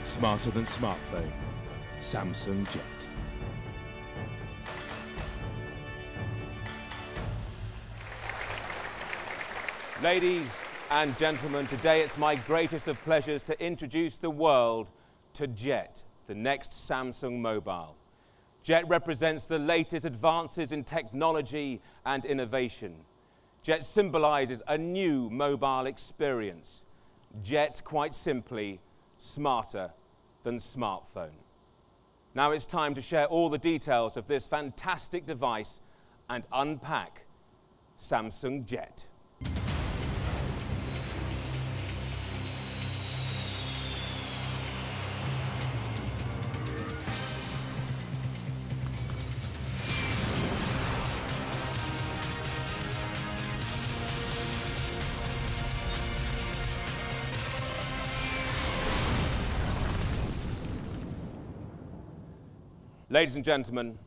Smarter than smartphone, Samsung Jet. Ladies and gentlemen, today it's my greatest of pleasures to introduce the world to Jet, the next Samsung mobile. Jet represents the latest advances in technology and innovation. Jet symbolizes a new mobile experience. Jet, quite simply, smarter than smartphone. Now it's time to share all the details of this fantastic device and unpack Samsung Jet. Ladies and gentlemen,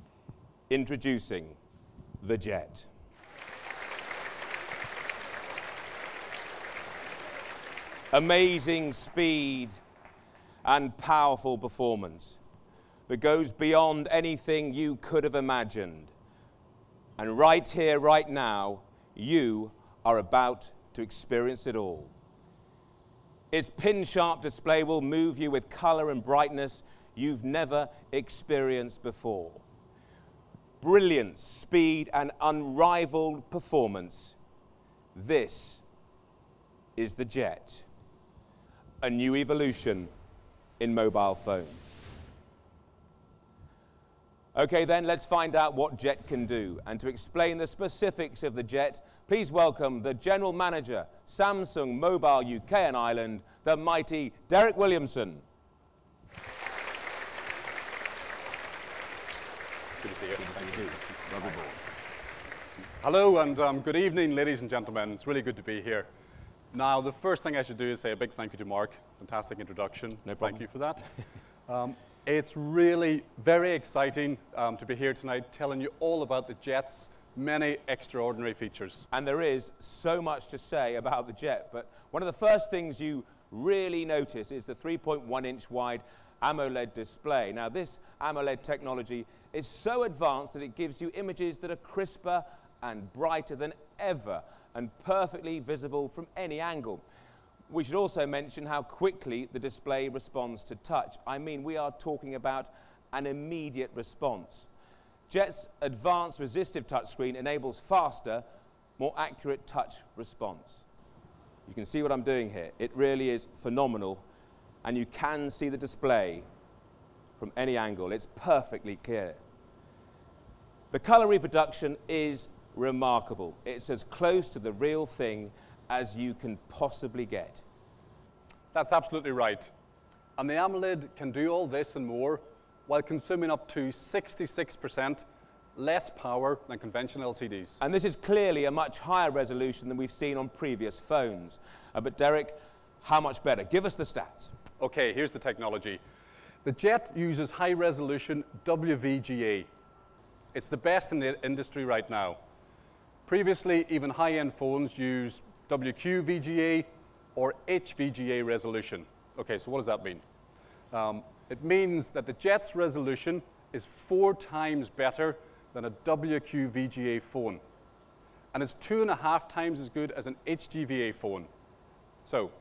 introducing the Jet. Amazing speed and powerful performance that goes beyond anything you could have imagined. And right here, right now, you are about to experience it all. Its pin-sharp display will move you with color and brightness you've never experienced before. Brilliance, speed, and unrivaled performance. This is the Jet, a new evolution in mobile phones. Okay then, let's find out what Jet can do. And to explain the specifics of the Jet, please welcome the General Manager, Samsung Mobile UK and Ireland, the mighty Derek Williamson. Good to see you. Good to see you. Lovely board. Hello and good evening, ladies and gentlemen. It's really good to be here. Now, the first thing I should do is say a big thank you to Mark. Fantastic introduction. No problem. Thank you for that. It's really very exciting to be here tonight telling you all about the Jet's many extraordinary features. And there is so much to say about the Jet, but one of the first things you really notice is the 3.1-inch wide Amoled display. Now, this AMOLED technology is so advanced that it gives you images that are crisper and brighter than ever and perfectly visible from any angle. We should also mention how quickly the display responds to touch. I mean, we are talking about an immediate response. Jet's advanced resistive touchscreen enables faster, more accurate touch response. You can see what I'm doing here. It really is phenomenal, and you can see the display from any angle. It's perfectly clear. The color reproduction is remarkable. It's as close to the real thing as you can possibly get. That's absolutely right. And the AMOLED can do all this and more while consuming up to 66% less power than conventional LCDs. And this is clearly a much higher resolution than we've seen on previous phones. But Derek, how much better? Give us the stats. Okay, here's the technology. The Jet uses high-resolution WVGA. It's the best in the industry right now. Previously, even high-end phones use WQVGA or HVGA resolution. Okay, so what does that mean? It means that the Jet's resolution is 4 times better than a WQVGA phone. And it's 2.5 times as good as an HDVA phone. So,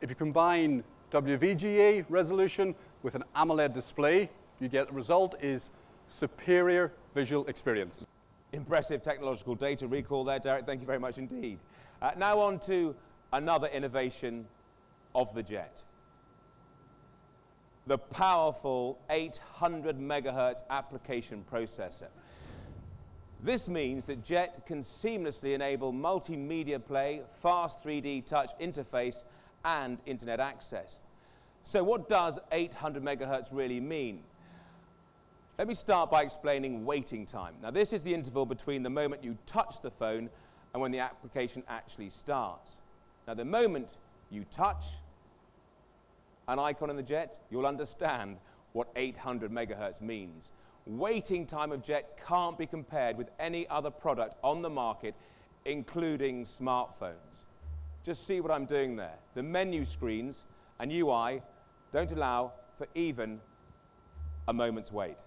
if you combine WVGA resolution with an AMOLED display, you get the result is superior visual experience. Impressive technological data recall there, Derek. Thank you very much indeed. Now on to another innovation of the Jet. The powerful 800 megahertz application processor. This means that Jet can seamlessly enable multimedia play, fast 3D touch interface, and internet access. So what does 800 megahertz really mean? Let me start by explaining waiting time. Now, this is the interval between the moment you touch the phone and when the application actually starts. Now, the moment you touch an icon in the Jet, you'll understand what 800 megahertz means. Waiting time of Jet can't be compared with any other product on the market, including smartphones. Just see what I'm doing there. The menu screens and UI don't allow for even a moment's wait.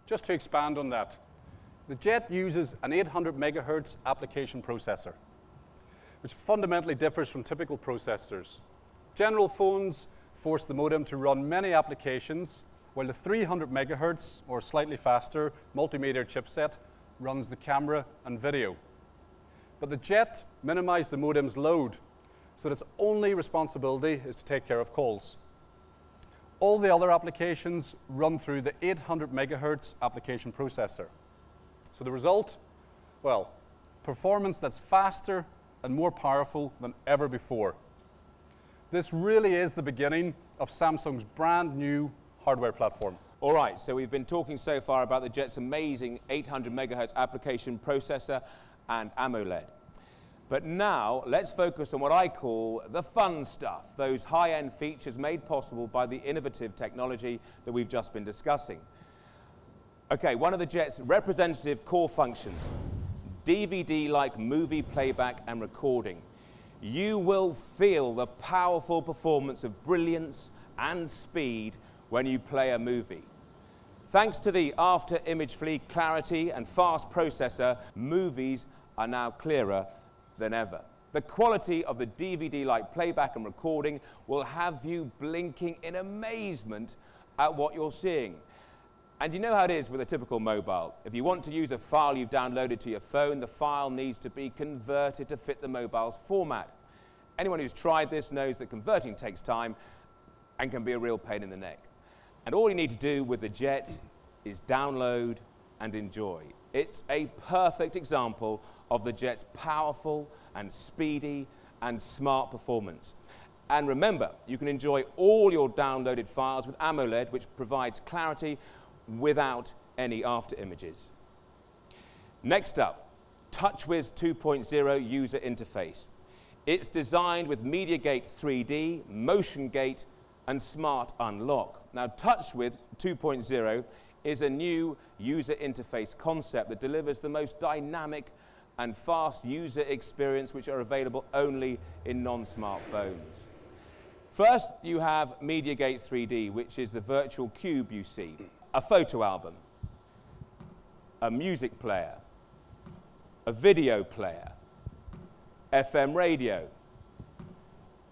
Just to expand on that, the Jet uses an 800 megahertz application processor, which fundamentally differs from typical processors. General phones force the modem to run many applications, while the 300 megahertz, or slightly faster, multimedia chipset runs the camera and video. But the Jet minimized the modem's load, so that its only responsibility is to take care of calls. All the other applications run through the 800 megahertz application processor. So the result? Well, performance that's faster and more powerful than ever before. This really is the beginning of Samsung's brand new hardware platform. All right, so we've been talking so far about the Jet's amazing 800 megahertz application processor and AMOLED. But now, let's focus on what I call the fun stuff, those high-end features made possible by the innovative technology that we've just been discussing. Okay, one of the Jet's representative core functions, DVD-like movie playback and recording. You will feel the powerful performance of brilliance and speed when you play a movie. Thanks to the after-image fleet clarity and fast processor, movies are now clearer than ever. The quality of the DVD-like playback and recording will have you blinking in amazement at what you're seeing. And you know how it is with a typical mobile. If you want to use a file you've downloaded to your phone, the file needs to be converted to fit the mobile's format. Anyone who's tried this knows that converting takes time and can be a real pain in the neck. And all you need to do with the Jet is download and enjoy. It's a perfect example of the Jet's powerful and speedy and smart performance. And remember, you can enjoy all your downloaded files with AMOLED, which provides clarity without any after images. Next up, Touchwiz 2.0 user interface. It's designed with MediaGate 3D, Motion Gate, and Smart Unlock. Now, Touchwiz 2.0 is a new user interface concept that delivers the most dynamic and fast user experience which are available only in non-smartphones. First, you have MediaGate 3D, which is the virtual cube you see, a photo album, a music player, a video player, FM radio,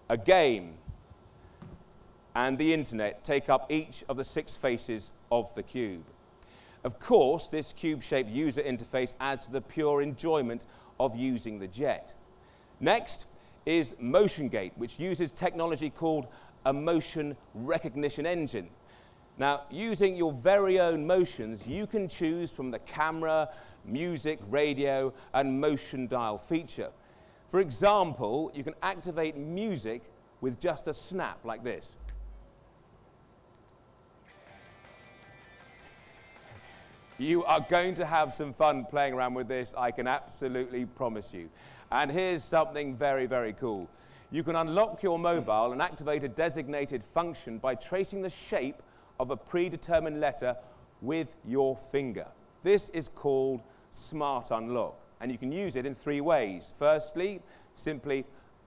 a game, and the internet take up each of the 6 faces of the cube. Of course, this cube-shaped user interface adds to the pure enjoyment of using the Jet. Next is Motion Gate, which uses technology called a motion recognition engine. Now, using your very own motions, you can choose from the camera, music, radio, and motion dial feature. For example, you can activate music with just a snap like this. You are going to have some fun playing around with this, I can absolutely promise you. And here's something very, very cool. You can unlock your mobile and activate a designated function by tracing the shape of a predetermined letter with your finger. This is called Smart Unlock, and you can use it in 3 ways. Firstly, simply